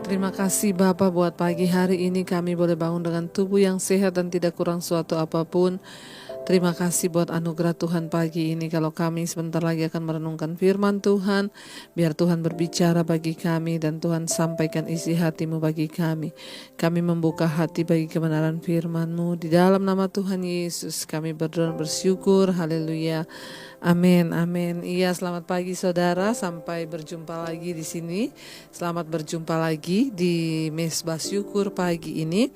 Terima kasih Bapa buat pagi hari ini kami boleh bangun dengan tubuh yang sehat dan tidak kurang suatu apapun. Terima kasih buat anugerah Tuhan pagi ini. Kalau kami sebentar lagi akan merenungkan firman Tuhan, biar Tuhan berbicara bagi kami dan Tuhan sampaikan isi hati-Mu bagi kami. Kami membuka hati bagi kebenaran firman-Mu. Di dalam nama Tuhan Yesus kami berdoa bersyukur. Haleluya. Amin, amin. Iya, selamat pagi saudara. Sampai berjumpa lagi di sini. Selamat berjumpa lagi di Mesbah Syukur pagi ini.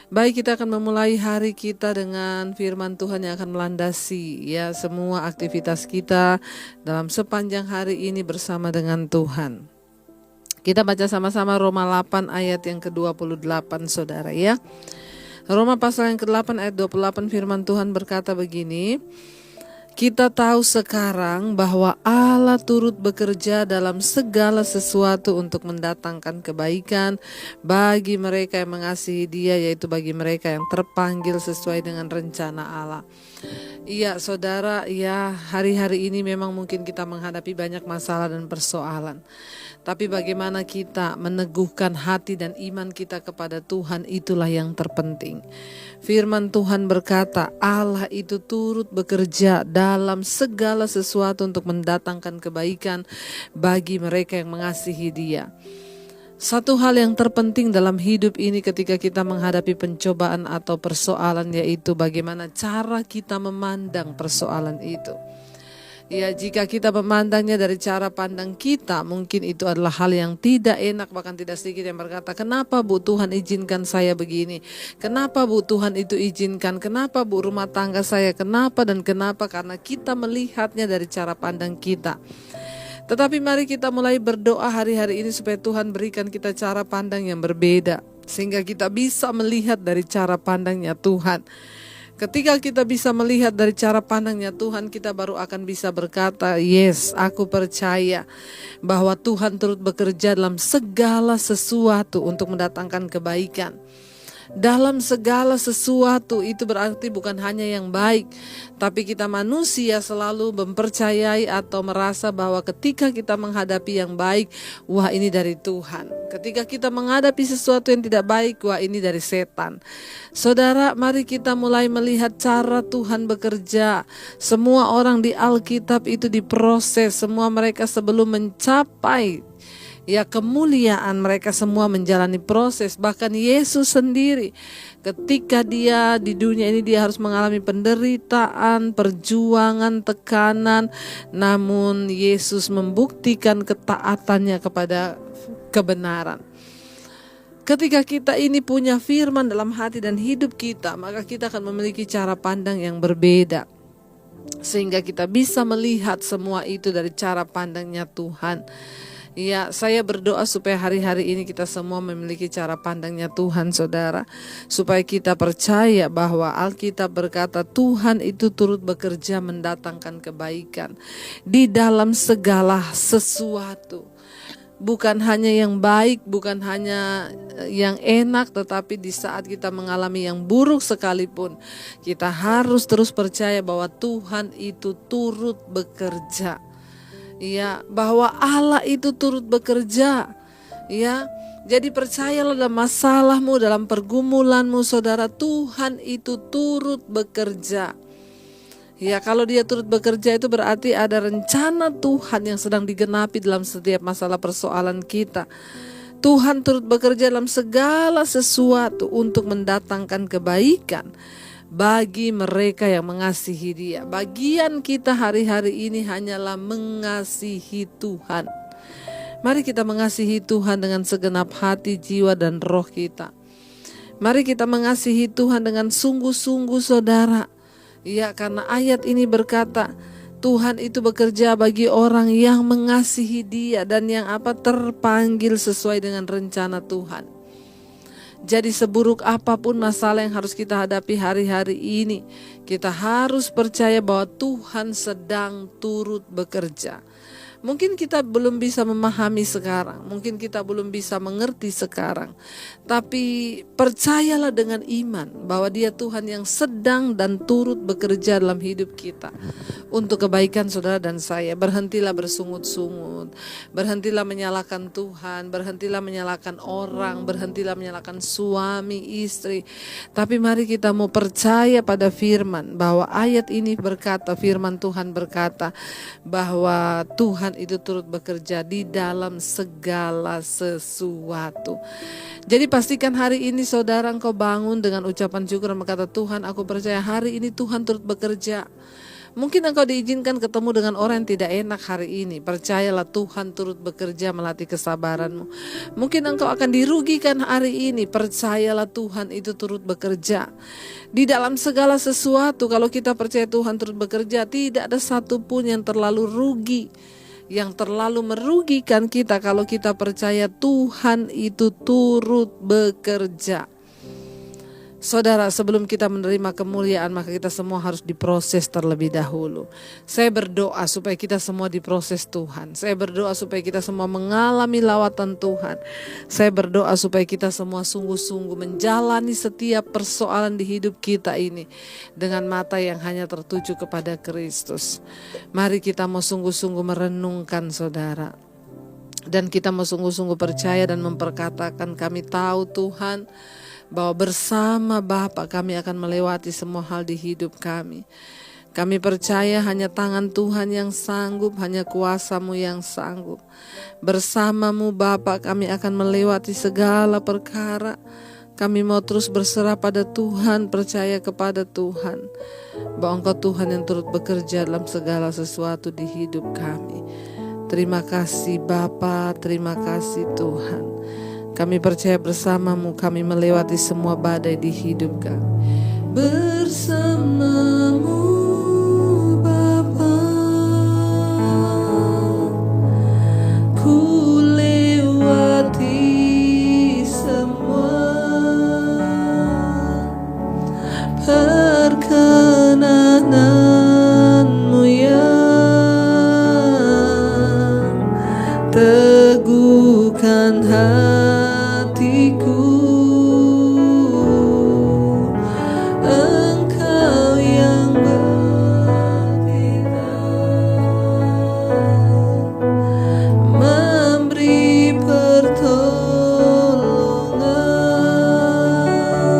Baik, kita akan memulai hari kita dengan firman Tuhan yang akan melandasi ya semua aktivitas kita dalam sepanjang hari ini bersama dengan Tuhan. Kita baca sama-sama Roma 8 ayat yang ke-28 saudara ya. Roma pasal yang ke-8 ayat 28 firman Tuhan berkata begini. Kita tahu sekarang bahwa Allah turut bekerja dalam segala sesuatu untuk mendatangkan kebaikan bagi mereka yang mengasihi Dia, yaitu bagi mereka yang terpanggil sesuai dengan rencana Allah. Iya saudara, ya hari-hari ini memang mungkin kita menghadapi banyak masalah dan persoalan. Tapi bagaimana kita meneguhkan hati dan iman kita kepada Tuhan, itulah yang terpenting. Firman Tuhan berkata, Allah itu turut bekerja dalam segala sesuatu untuk mendatangkan kebaikan bagi mereka yang mengasihi Dia. Satu hal yang terpenting dalam hidup ini ketika kita menghadapi pencobaan atau persoalan, yaitu bagaimana cara kita memandang persoalan itu. Ya, jika kita memandangnya dari cara pandang kita, mungkin itu adalah hal yang tidak enak, bahkan tidak sedikit yang berkata, kenapa Bu Tuhan izinkan saya begini? Kenapa Bu Tuhan itu izinkan? Kenapa Bu rumah tangga saya? Kenapa dan kenapa? Karena kita melihatnya dari cara pandang kita. Tetapi mari kita mulai berdoa hari-hari ini supaya Tuhan berikan kita cara pandang yang berbeda, sehingga kita bisa melihat dari cara pandangnya Tuhan. Ketika kita bisa melihat dari cara pandangnya Tuhan, kita baru akan bisa berkata, yes, aku percaya bahwa Tuhan turut bekerja dalam segala sesuatu untuk mendatangkan kebaikan. Dalam segala sesuatu itu berarti bukan hanya yang baik, tapi kita manusia selalu mempercayai atau merasa bahwa ketika kita menghadapi yang baik, wah ini dari Tuhan. Ketika kita menghadapi sesuatu yang tidak baik, wah ini dari setan. Saudara, mari kita mulai melihat cara Tuhan bekerja. Semua orang di Alkitab itu diproses, semua mereka sebelum mencapai kemuliaan, mereka semua menjalani proses. Bahkan Yesus sendiri ketika dia di dunia ini, dia harus mengalami penderitaan, perjuangan, tekanan. Namun Yesus membuktikan ketaatannya kepada kebenaran. Ketika kita ini punya firman dalam hati dan hidup kita, maka kita akan memiliki cara pandang yang berbeda, sehingga kita bisa melihat semua itu dari cara pandangnya Tuhan. Ya, saya berdoa supaya hari-hari ini kita semua memiliki cara pandangnya Tuhan, saudara. Supaya kita percaya bahwa Alkitab berkata Tuhan itu turut bekerja mendatangkan kebaikan di dalam segala sesuatu. Bukan hanya yang baik, bukan hanya yang enak, tetapi di saat kita mengalami yang buruk sekalipun, kita harus terus percaya bahwa Tuhan itu turut bekerja. Ya, bahwa Allah itu turut bekerja. Ya, jadi percayalah dalam masalahmu, dalam pergumulanmu, saudara, Tuhan itu turut bekerja. Ya, kalau Dia turut bekerja itu berarti ada rencana Tuhan yang sedang digenapi dalam setiap masalah persoalan kita. Tuhan turut bekerja dalam segala sesuatu untuk mendatangkan kebaikan bagi mereka yang mengasihi Dia. Bagian kita hari-hari ini hanyalah mengasihi Tuhan. Mari kita mengasihi Tuhan dengan segenap hati, jiwa, dan roh kita. Mari kita mengasihi Tuhan dengan sungguh-sungguh, saudara. Ya, karena ayat ini berkata, Tuhan itu bekerja bagi orang yang mengasihi Dia dan yang terpanggil sesuai dengan rencana Tuhan. Jadi seburuk apapun masalah yang harus kita hadapi hari-hari ini, kita harus percaya bahwa Tuhan sedang turut bekerja. Mungkin kita belum bisa memahami sekarang, mungkin kita belum bisa mengerti sekarang, tapi percayalah dengan iman bahwa Dia Tuhan yang sedang dan turut bekerja dalam hidup kita untuk kebaikan saudara dan saya. Berhentilah bersungut-sungut, berhentilah menyalahkan Tuhan, berhentilah menyalahkan orang, berhentilah menyalahkan suami, istri. Tapi mari kita mau percaya pada firman, bahwa ayat ini berkata, firman Tuhan berkata bahwa Tuhan itu turut bekerja di dalam segala sesuatu. Jadi pastikan hari ini saudara engkau bangun dengan ucapan syukur dan berkata, Tuhan, aku percaya hari ini Tuhan turut bekerja. Mungkin engkau diizinkan ketemu dengan orang yang tidak enak hari ini. Percayalah Tuhan turut bekerja melatih kesabaranmu. Mungkin engkau akan dirugikan hari ini. Percayalah Tuhan itu turut bekerja. Di dalam segala sesuatu, kalau kita percaya Tuhan turut bekerja, tidak ada satupun yang terlalu rugi, yang terlalu merugikan kita kalau kita percaya Tuhan itu turut bekerja. Saudara, sebelum kita menerima kemuliaan, maka kita semua harus diproses terlebih dahulu. Saya berdoa supaya kita semua diproses Tuhan. Saya berdoa supaya kita semua mengalami lawatan Tuhan. Saya berdoa supaya kita semua sungguh-sungguh menjalani setiap persoalan di hidup kita ini dengan mata yang hanya tertuju kepada Kristus. Mari kita mau sungguh-sungguh merenungkan saudara. Dan kita mau sungguh-sungguh percaya dan memperkatakan, kami tahu Tuhan, bahwa bersama Bapa kami akan melewati semua hal di hidup kami. Kami percaya hanya tangan Tuhan yang sanggup, hanya kuasa-Mu yang sanggup. Bersama-Mu Bapa kami akan melewati segala perkara. Kami mau terus berserah pada Tuhan, percaya kepada Tuhan, bahwa Engkau Tuhan yang turut bekerja dalam segala sesuatu di hidup kami. Terima kasih Bapa, terima kasih Tuhan. Kami percaya bersama-Mu kami melewati semua badai di hidup kami. Bersama-Mu Bapa, ku lewati semua perkenanan-Mu yang teguhkan hatiku. Engkau yang bertindak, memberi pertolongan.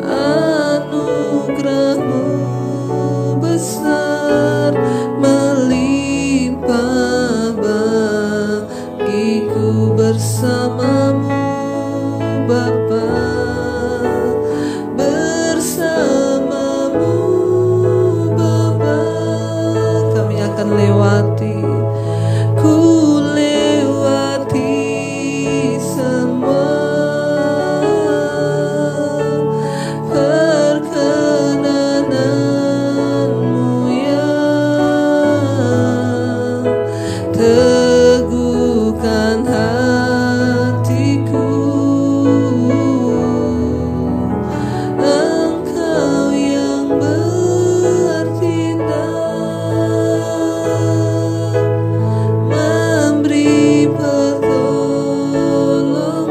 Anugerah-Mu besar melimpah bagiku. Bersama-Mu Bapa, bersama-Mu Bapa kami akan lewati, ku lewati semua perkenanan-Mu yang teguhkan hatiku. Engkau yang bertindak, memberi pertolongan.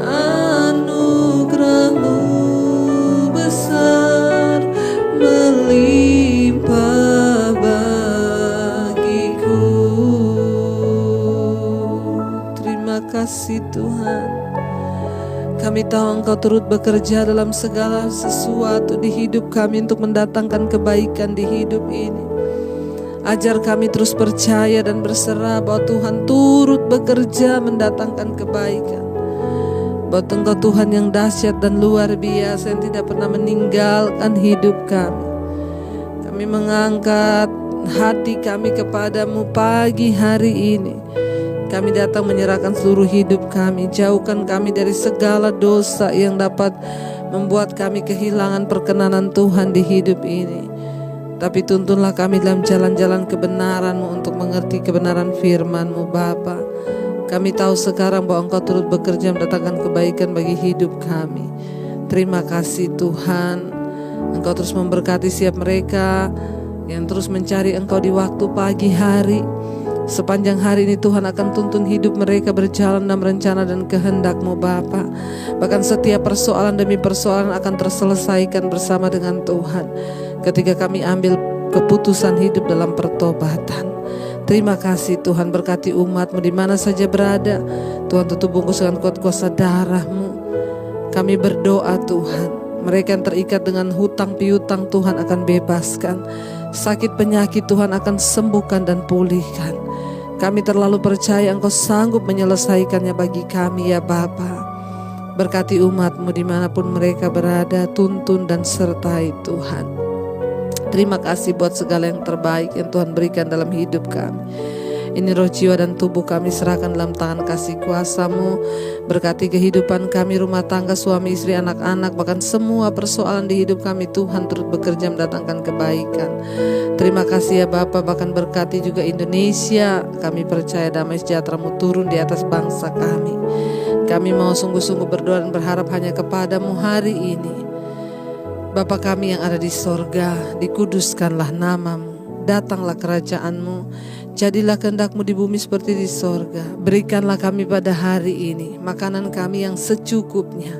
Anugerah-Mu besar melimpah bagiku. Terima kasih Tuhan. Kami tahu Engkau turut bekerja dalam segala sesuatu di hidup kami untuk mendatangkan kebaikan di hidup ini. Ajar kami terus percaya dan berserah bahwa Tuhan turut bekerja mendatangkan kebaikan. Bahwa Engkau Tuhan yang dahsyat dan luar biasa yang tidak pernah meninggalkan hidup kami. Kami mengangkat hati kami kepadamu pagi hari ini. Kami datang menyerahkan seluruh hidup kami. Jauhkan kami dari segala dosa yang dapat membuat kami kehilangan perkenanan Tuhan di hidup ini. Tapi tuntunlah kami dalam jalan-jalan kebenaran-Mu untuk mengerti kebenaran firman-Mu Bapa. Kami tahu sekarang bahwa Engkau turut bekerja mendatangkan kebaikan bagi hidup kami. Terima kasih Tuhan. Engkau terus memberkati setiap mereka yang terus mencari Engkau di waktu pagi hari. Sepanjang hari ini Tuhan akan tuntun hidup mereka berjalan dalam rencana dan kehendak-Mu Bapa. Bahkan setiap persoalan demi persoalan akan terselesaikan bersama dengan Tuhan ketika kami ambil keputusan hidup dalam pertobatan. Terima kasih Tuhan, berkati umat-Mu di mana saja berada. Tuhan, tutup bungkus dengan kuat kuasa darah-Mu. Kami berdoa Tuhan, mereka yang terikat dengan hutang piutang Tuhan akan bebaskan. Sakit penyakit Tuhan akan sembuhkan dan pulihkan. Kami terlalu percaya Engkau sanggup menyelesaikannya bagi kami ya Bapa. Berkati umat-Mu dimanapun mereka berada, tuntun dan sertai Tuhan. Terima kasih buat segala yang terbaik yang Tuhan berikan dalam hidup kami. Ini roh, jiwa dan tubuh kami serahkan dalam tangan kasih kuasa-Mu. Berkati kehidupan kami, rumah tangga, suami, istri, anak-anak, bahkan semua persoalan di hidup kami. Tuhan turut bekerja mendatangkan kebaikan. Terima kasih ya Bapa, bahkan berkati juga Indonesia. Kami percaya damai sejahtera-Mu turun di atas bangsa kami. Kami mau sungguh-sungguh berdoa dan berharap hanya kepada-Mu hari ini. Bapa kami yang ada di sorga, dikuduskanlah nama-Mu, datanglah kerajaan-Mu. Jadilah kehendak-Mu di bumi seperti di sorga. Berikanlah kami pada hari ini makanan kami yang secukupnya.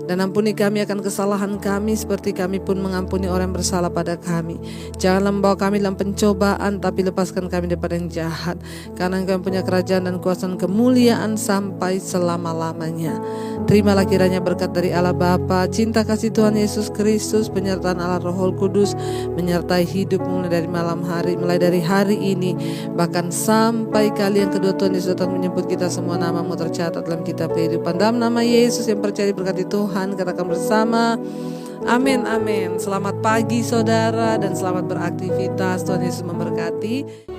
Dan ampuni kami akan kesalahan kami seperti kami pun mengampuni orang yang bersalah pada kami. Janganlah membawa kami dalam pencobaan, tapi lepaskan kami daripada yang jahat. Karena Engkau punya kerajaan dan kuasa dan kemuliaan sampai selama-lamanya. Terimalah kiranya berkat dari Allah Bapa, cinta kasih Tuhan Yesus Kristus, penyertaan Allah Roh Kudus menyertai hidup mulai dari malam hari, mulai dari hari ini, bahkan sampai kali yang kedua Tuhan Yesus datang menyebut kita semua nama-Mu tercatat dalam kitab kehidupan. Dalam nama Yesus yang percaya berkati Tuhan, katakan bersama, amin, amin. Selamat pagi saudara dan selamat beraktivitas. Tuhan Yesus memberkati.